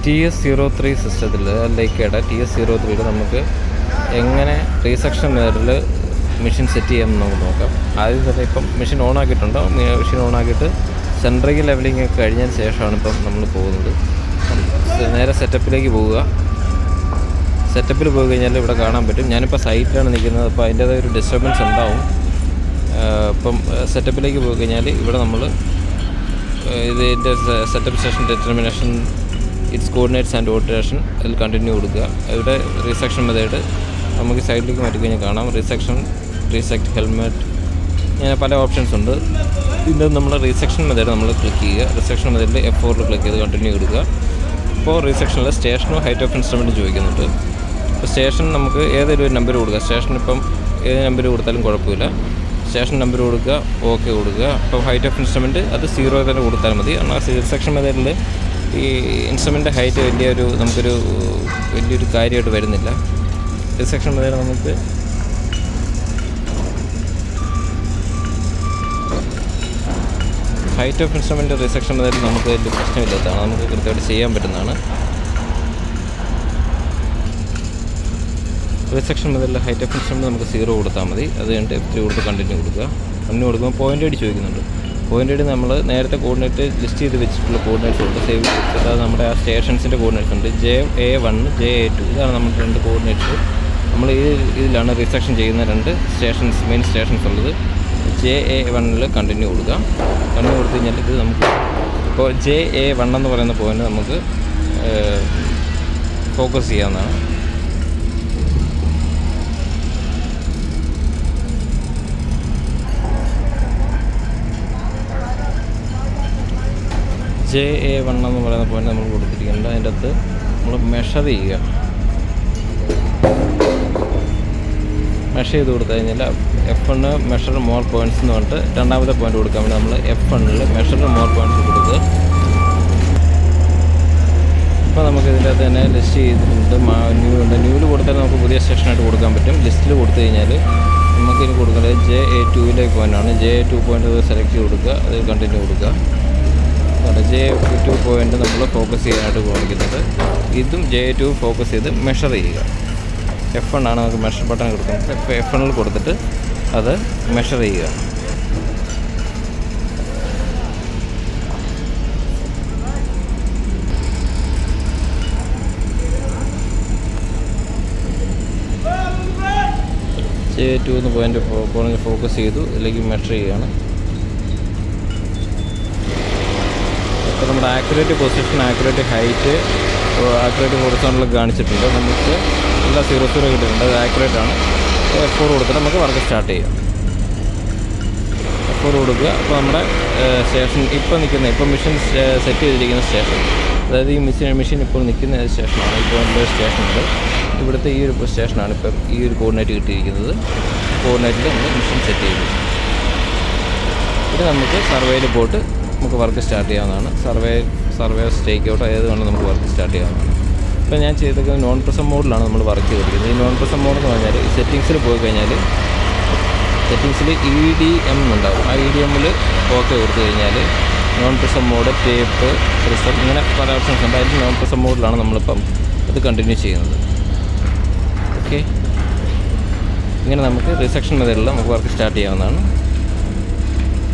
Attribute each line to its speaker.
Speaker 1: TS03 സിസ്റ്റത്തിൽ ലൈക്കയുടെ TS03 നമുക്ക് എങ്ങനെ റീസെക്ഷൻ മെത്തേഡിൽ മെഷീൻ സെറ്റ് ചെയ്യാമെന്ന് നമുക്ക് നോക്കാം. ആദ്യം തന്നെ ഇപ്പം മെഷീൻ ഓൺ ആക്കിയിട്ടുണ്ടോ? മെഷീൻ ഓൺ ആക്കിയിട്ട് സെൻട്രിങ് ലെവലിംഗ് ഒക്കെ കഴിഞ്ഞതിന് ശേഷമാണ് ഇപ്പം നമ്മൾ പോകുന്നത്. നേരെ സെറ്റപ്പിലേക്ക് പോവുക. സെറ്റപ്പിൽ പോയി കഴിഞ്ഞാൽ ഇവിടെ കാണാൻ പറ്റും. ഞാനിപ്പോൾ സൈറ്റിലാണ് നിൽക്കുന്നത്, അപ്പോൾ അതിൻ്റേതായ ഒരു ഡിസ്റ്റർബൻസ് ഉണ്ടാവും. ഇപ്പം സെറ്റപ്പിലേക്ക് പോയി കഴിഞ്ഞാൽ ഇവിടെ നമ്മൾ ഇതിൻ്റെ setup station determination it's coordinates and alteration അതിൽ കണ്ടിന്യൂ കൊടുക്കുക. ഇവിടെ റീസെക്ഷൻ മെത്തേഡ് നമുക്ക് സൈഡിലേക്ക് മാറ്റി കഴിഞ്ഞാൽ കാണാം. റീസെക്ട് ഹെൽമെറ്റ്, ഇങ്ങനെ പല ഓപ്ഷൻസ് ഉണ്ട്. ഇതിൻ്റെ നമ്മൾ റീസെക്ഷൻ മെത്തേഡ് നമ്മൾ ക്ലിക്ക് ചെയ്യുക. റീസെക്ഷൻ മെത്തേഡിൽ F4 ക്ലിക്ക് ചെയ്ത് കണ്ടിന്യൂ കൊടുക്കുക. ഇപ്പോൾ റീസെക്ഷനിൽ സ്റ്റേഷനോ ഹൈറ്റ് ഓഫ് ഇൻസ്ട്രുമെൻറ്റ് ചോദിക്കുന്നുണ്ട്. ഇപ്പോൾ സ്റ്റേഷൻ നമുക്ക് ഏതൊരു നമ്പർ കൊടുക്കുക. സ്റ്റേഷൻ ഇപ്പം ഏത് നമ്പർ കൊടുത്താലും കുഴപ്പമില്ല. സ്റ്റേഷൻ നമ്പർ കൊടുക്കുക, ഓക്കെ കൊടുക്കുക. അപ്പോൾ ഹൈറ്റ് ഓഫ് ഇൻസ്ട്രുമെൻറ്റ് അത് 0 തന്നെ കൊടുത്താൽ മതി. കാരണം റീസെക്ഷൻ മെത്തേഡിൽ ഈ ഇൻസ്ട്രുമെൻ്റ് ഹൈറ്റ് നമുക്കൊരു വലിയൊരു കാര്യമായിട്ട് വരുന്നില്ല. റീസെക്ഷൻ മെത്തേഡ് നമുക്ക് height of instrument resection method നമുക്ക് വലിയ പ്രശ്നമില്ലാത്തതാണ്, നമുക്ക് കൃത്യമായിട്ട് ചെയ്യാൻ പറ്റുന്നതാണ്. റീസെക്ഷൻ മെത്തേഡിൽ ഹൈറ്റ് ഓഫ് ഇൻസ്ട്രുമെൻറ്റ് നമുക്ക് 0 കൊടുത്താൽ മതി. അത് കഴിഞ്ഞിട്ട് F3 കൊടുത്ത് കണ്ടിന്യൂ കൊടുക്കുക. കണ്ടിന്യൂ കൊടുക്കുമ്പോൾ പോയിൻ്റ് ഐഡി ചോദിക്കുന്നുണ്ട്. പോയിൻ്റ് ഐഡി നമ്മൾ നേരത്തെ കോർഡിനേറ്റ് ലിസ്റ്റ് ചെയ്ത് വെച്ചിട്ടുള്ള കോർഡിനേറ്റ്സ് ഉണ്ട്, സേവ് ചെയ്തിട്ട്. അത് നമ്മുടെ ആ സ്റ്റേഷൻസിൻ്റെ കോർഡിനേറ്റ്സ് ഉണ്ട്. JA1 JA2 ഇതാണ് നമ്മുടെ 2 കോർഡിനേറ്റ്സ്. നമ്മൾ ഇതിലാണ് റീസെക്ഷൻ ചെയ്യുന്ന 2 സ്റ്റേഷൻസ്, മെയിൻ സ്റ്റേഷൻസ് ഉള്ളത്. JA1 കണ്ടിന്യൂ കൊടുക്കുക. കണ്ടിന്യൂ കൊടുത്തു കഴിഞ്ഞാൽ ഇത് നമുക്ക് ഇപ്പോൾ JA1 എന്ന് പറയുന്ന പോയിൻ്റ് നമുക്ക് ഫോക്കസ് ചെയ്യാവുന്നതാണ്. JA1 എന്ന് പറയുന്ന പോയിൻ്റ് നമ്മൾ കൊടുത്തിരിക്കുന്നുണ്ട്. അതിൻ്റെ അകത്ത് നമ്മൾ മെഷർ ചെയ്യുക. മെഷർ ചെയ്ത് കൊടുത്തു കഴിഞ്ഞാൽ F1 മെഷർ മോർ പോയിൻറ്റ്സ് എന്ന് പറഞ്ഞിട്ട് രണ്ടാമത്തെ പോയിൻ്റ് കൊടുക്കാൻ വേണ്ടി നമ്മൾ F1 മെഷർ മോർ പോയിൻറ്റ്സ് കൊടുക്കുക. അപ്പോൾ നമുക്ക് ഇതിൻ്റെ അകത്ത് തന്നെ ലിസ്റ്റ് ചെയ്തിട്ടുണ്ട്. ന്യൂ ഉണ്ട്. ന്യൂവിൽ കൊടുത്താൽ നമുക്ക് പുതിയ സ്റ്റേഷനായിട്ട് കൊടുക്കാൻ പറ്റും. ലിസ്റ്റിൽ കൊടുത്തു കഴിഞ്ഞാൽ നമുക്കിനി കൊടുക്കേണ്ടത് JA2 പോയിൻ്റാണ്. JA2 പോയിൻ്റ് സെലക്ട് ചെയ്ത് കൊടുക്കുക. അത് കണ്ടിന്യൂ കൊടുക്കുക. JA2 പോയിൻ്റ് നമ്മൾ ഫോക്കസ് ചെയ്യാനായിട്ട് കാണിക്കുന്നത്. ഇതും JA2 ഫോക്കസ് ചെയ്ത് മെഷർ ചെയ്യുക. F1 ആണ് നമുക്ക് മെഷർ ബട്ടൺ കൊടുക്കുന്നത്. F1 കൊടുത്തിട്ട് അത് മെഷർ ചെയ്യുക. JA2 എന്ന് പോയിൻ്റ് ഫോക്കസ് ചെയ്തു, ഇതിലേക്ക് മെഷർ ചെയ്യുകയാണ്. അപ്പോൾ നമ്മുടെ accurate position, accurate height, accurate horizontal കാണിച്ചിട്ടുണ്ട്. നമുക്ക് എല്ലാ 00 കിട്ടിയിട്ടുണ്ട്. അത് ആക്യുറേറ്റ് ആണ്. F4 കൊടുത്തിട്ട് നമുക്ക് വർക്ക് സ്റ്റാർട്ട് ചെയ്യാം. F4 കൊടുക്കുക. അപ്പോൾ നമ്മുടെ സ്റ്റേഷൻ ഇപ്പോൾ മെഷീൻ സെറ്റ് ചെയ്തിരിക്കുന്ന സ്റ്റേഷൻ, അതായത് ഈ മെഷീൻ ഇപ്പോൾ നിൽക്കുന്ന സ്റ്റേഷനാണ്. ഇപ്പോൾ എൻ്റെ സ്റ്റേഷനുണ്ട്. ഇവിടുത്തെ ഈ ഒരു സ്റ്റേഷനാണ് ഇപ്പം ഈ ഒരു കോർഡിനേറ്റ് കിട്ടിയിരിക്കുന്നത്. കോർഡിനേറ്റിൽ നമ്മൾ മെഷീൻ സെറ്റ് ചെയ്തു. ഇത് നമുക്ക് സർവേയിൽ പോയിട്ട് നമുക്ക് വർക്ക് സ്റ്റാർട്ട് ചെയ്യാവുന്നതാണ്. സർവേ സ്റ്റേക്ക് ഔട്ടോ ഏത് വേണമെങ്കിൽ നമുക്ക് വർക്ക് സ്റ്റാർട്ട് ചെയ്യാവുന്നതാണ്. ഇപ്പോൾ ഞാൻ ചെയ്തേക്കുന്നത് നോൺ പ്രിസം മോഡിലാണ് നമ്മൾ വർക്ക് ചെയ്തിരിക്കുന്നത്. ഈ നോൺ പ്രിസം മോഡ് എന്ന് പറഞ്ഞാൽ ഈ സെറ്റിങ്സിൽ പോയി കഴിഞ്ഞാൽ സെറ്റിങ്സിൽ EDM ഉണ്ടാവും. ആ EDMൽ ഓക്കെ കൊടുത്തു കഴിഞ്ഞാൽ non prism mode, tape, prism, ഇങ്ങനെ പല ഓപ്ഷൻസ് ഉണ്ട്. അതിൽ നോൺ പ്രിസം മോഡിലാണ് നമ്മളിപ്പം ഇത് കണ്ടിന്യൂ ചെയ്യുന്നത്. ഓക്കെ, ഇങ്ങനെ നമുക്ക് റീസെക്ഷൻ മെത്തേഡിൽ നമുക്ക് വർക്ക് സ്റ്റാർട്ട് ചെയ്യാവുന്നതാണ്.